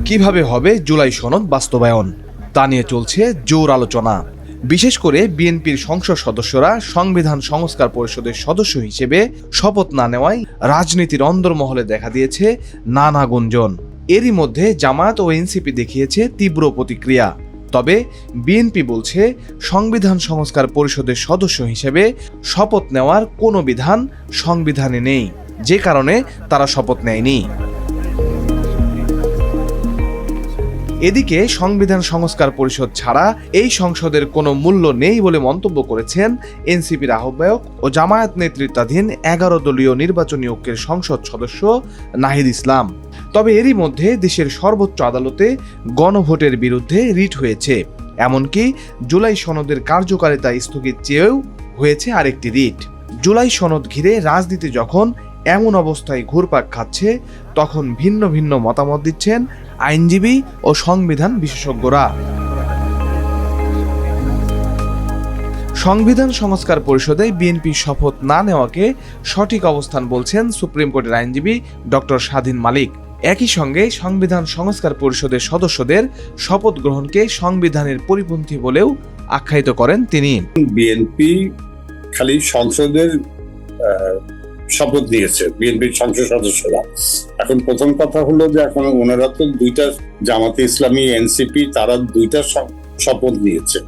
কিভাবে হবে জুলাই সনদ বাস্তবায়ন তা নিয়ে চলছে জোর আলোচনা। বিশেষ করে বিএনপির সংসদ সদস্যরা সংবিধান সংস্কার পরিষদের সদস্য হিসেবে শপথ না নেওয়ায় রাজনীতির অন্দরমহলে দেখা দিয়েছে নানা গুঞ্জন। এরই মধ্যে জামায়াত ও এনসিপি দেখিয়েছে তীব্র প্রতিক্রিয়া। তবে বিএনপি বলছে সংবিধান সংস্কার পরিষদের সদস্য হিসেবে শপথ নেওয়ার কোনো বিধান সংবিধানে নেই, যে কারণে তারা শপথ নেয়নি। এদিকে সংবিধান সংস্কার পরিষদ ছাড়া এই সংসদের কোনো মূল্য নেই বলে মন্তব্য করেছেন এনসিপির আহ্বায়ক ও জামায়াত নেতৃত্বাধীন 11 দলীয় নির্বাচনী ঐক্যের সংসদ সদস্য নাহিদ ইসলাম। তবে এরই মধ্যে দেশের সর্বোচ্চ আদালতে গণভোটের বিরুদ্ধে রিট হয়েছে। এমনকি জুলাই সনদের কার্যকারিতা স্থগিত চেয়েও হয়েছে আরেকটি রিট। জুলাই সনদ ঘিরে রাজনীতি যখন এমন অবস্থায় ঘুরপাক খাচ্ছে, তখন ভিন্ন ভিন্ন মতামত দিচ্ছেন আইনজীবী ও সংবিধান বিশেষজ্ঞরা। সংবিধান সংস্কার পরিষদে বিএনপির শপথ না নেওয়াকে সঠিক অবস্থান বলছেন সুপ্রিম কোর্টের আইনজীবী ডক্টর স্বাধীন মালিক। একই সঙ্গে সংবিধান সংস্কার পরিষদের সদস্যদের শপথ গ্রহণকে সংবিধানের পরিপন্থী বলেও আখ্যায়িত করেন তিনি। বিএনপি খালি সংসদের শপথ নিয়েছে, বিএনপির সংসদ সদস্যরা। এখন প্রথম কথা হলো যে এখন ওনারা তো দুইটা, জামাতে ইসলামী, এনসিপি, তারা দুইটা শপথ নিয়েছে।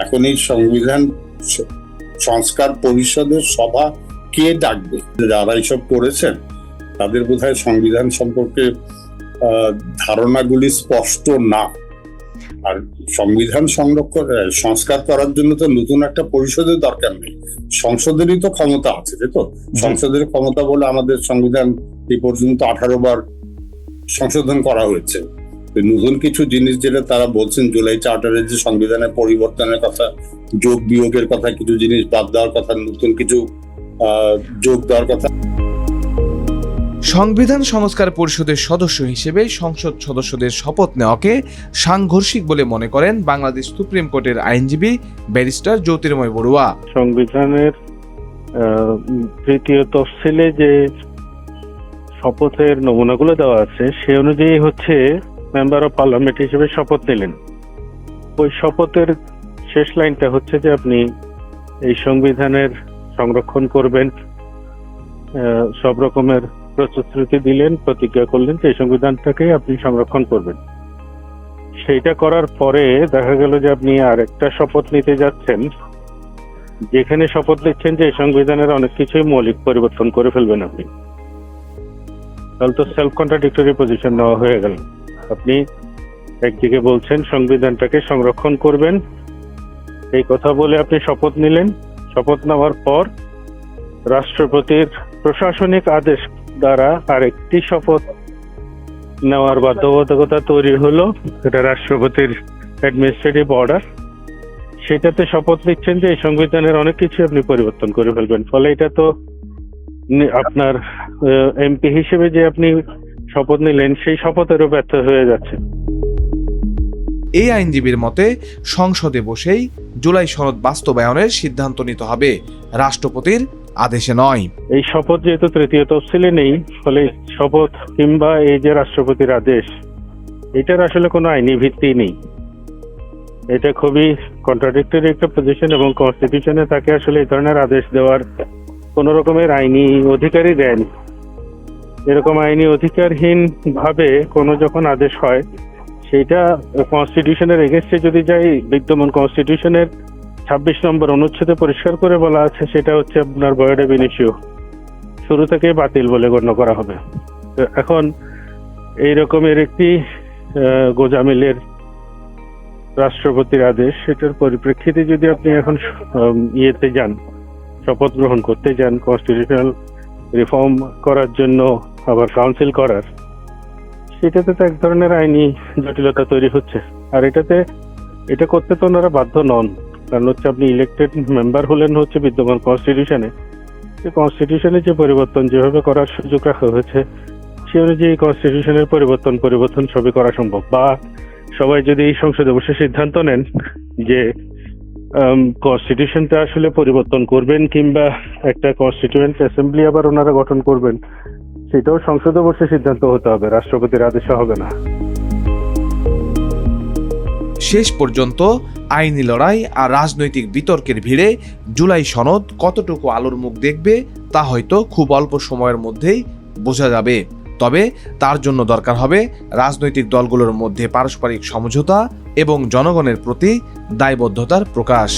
এখন এই সংবিধান সংস্কার পরিষদের সভা কে ডাকবে? যারা এইসব করেছেন তাদের বোধহয় সংবিধান সম্পর্কে ধারণাগুলি স্পষ্ট না। আর সংবিধান সংস্কার করার জন্য তো নতুন একটা পরিষদের দরকার নেই, সংসদেরই তো ক্ষমতা আছে, তাই তো? সংসদের ক্ষমতা বলে আমাদের সংবিধান এই পর্যন্ত 18 বার সংশোধন করা হয়েছে। নতুন কিছু জিনিস যেটা তারা বলছেন, জুলাই চার্টারের যে সংবিধানের পরিবর্তনের কথা, যোগ বিয়োগের কথা, কিছু জিনিস বাদ দেওয়ার কথা, নতুন কিছু যোগ দেওয়ার কথা। সংবিধান সংস্কার পরিষদের সদস্য হিসেবে সংসদ সদস্যদের শপথ নেওয়াকে সাংঘর্ষিক বলে মনে করেন বাংলাদেশ সুপ্রিম কোর্টের আইনজীবী ব্যারিস্টার জ্যোতির্ময় বড়ুয়া। সংবিধানের তৃতীয় তফসিলে যে শপথের নমুনাগুলো দেওয়া আছে সে অনুযায়ী হচ্ছে মেম্বার অফ পার্লামেন্ট হিসেবে শপথ নিলেন। ওই শপথের শেষ লাইনটা হচ্ছে যে আপনি এই সংবিধানের সংরক্ষণ করবেন, সব রকমের প্রতিশ্রুতি দিলেন, প্রতিজ্ঞা করলেন যে এই সংবিধানটাকে আপনি সংরক্ষণ করবেন। সেইটা করার পরে দেখা গেল যে আপনি আরেকটা শপথ নিতে যাচ্ছেন, যেখানে শপথ নিচ্ছেন যে এই সংবিধানের অনেক কিছুই মৌলিক পরিবর্তন করে ফেলবেন আপনি। তাহলে তো সেলফ কন্ট্রাডিক্টরি পজিশন নেওয়া হয়ে গেল। আপনি একদিকে বলছেন সংবিধানটাকে সংরক্ষণ করবেন, এই কথা বলে আপনি শপথ নিলেন। শপথ নেওয়ার পর রাষ্ট্রপতির প্রশাসনিক আদেশ দ্বারা আরেকটি শপথ নেওয়ার বাধ্যবাধকতা তৈরি হলো, এটা রাষ্ট্রপতির অ্যাডমিনিস্ট্রেটিভ অর্ডার। সেটাতে শপথ নিচ্ছেন যে এই সংবিধানের অনেক কিছু আপনি পরিবর্তন করে ফেলবেন। ফলে এটা তো আপনার এমপি হিসেবে যে আপনি শপথ নিলেন সেই শপথেরও ব্যর্থ হয়ে যাচ্ছে। এই আইনজীবীর মতে সংসদে বসেই জুলাই সনদ বাস্তবায়নের সিদ্ধান্ত নিতে হবে, রাষ্ট্রপতির আদেশে নয়। এই শপথ যেহেতু তৃতীয় তফসিলে নেই, ফলে শপথ কিংবা এই যে রাষ্ট্রপতির আদেশ, এটার আসলে কোনো আইনি ভিত্তি নেই। এটা খুবই কন্ট্রাডিক্টরি একটা পজিশন এবং কনস্টিটিউশনে তাকে আসলে এই ধরনের আদেশ দেওয়ার কোনো রকমের আইনি অধিকারই দেন। এরকম আইনি অধিকারহীন ভাবে কোনো যখন আদেশ হয়, সেটা কনস্টিটিউশনের এগেনস্টে যদি যাই, বিদ্যমান কনস্টিটিউশনের 26 নম্বর অনুচ্ছেদে পরিষ্কার করে বলা আছে সেটা হচ্ছে আপনার ভয়েড অ্যাব ইনিশিও, শুরু থেকে বাতিল বলে গণ্য করা হবে। এখন এই রকমের একটি গোজামিলের রাষ্ট্রপতির আদেশ, সেটার পরিপ্রেক্ষিতে যদি আপনি এখন ইয়েতে যান, শপথ গ্রহণ করতে যান, কনস্টিটিউশনাল রিফর্ম করার জন্য আবার কাউন্সিল করার, সেটাতে তো এক ধরনের আইনি জটিলতা তৈরি হচ্ছে। আর এটা করতে তো ওনারা বাধ্য নন, কারণ হচ্ছে আপনি ইলেক্টেড মেম্বার হলেন হচ্ছে বিদ্যমান কনস্টিটিউশনে। কনস্টিটিউশনে যে পরিবর্তন যেভাবে করার সুযোগ রাখা হয়েছে, সে অনুযায়ী কনস্টিটিউশনের পরিবর্তন সবই করা সম্ভব। বা সবাই যদি এই সংসদে বসে সিদ্ধান্ত নেন যে কনস্টিটিউশনটা আসলে পরিবর্তন করবেন কিংবা একটা কনস্টিটিউয়েন্ট অ্যাসেম্বলি আবার ওনারা গঠন করবেন, সেটাও সংসদে বসে সিদ্ধান্ত হতে হবে, রাষ্ট্রপতির আদেশে হবে না। শেষ পর্যন্ত আইনি লড়াই আর রাজনৈতিক বিতর্কের ভিড়ে জুলাই সনদ কতটুকু আলোর মুখ দেখবে তা হয়তো খুব অল্প সময়ের মধ্যেই বোঝা যাবে। তবে তার জন্য দরকার হবে রাজনৈতিক দলগুলোর মধ্যে পারস্পরিক সমঝোতা এবং জনগণের প্রতি দায়বদ্ধতার প্রকাশ।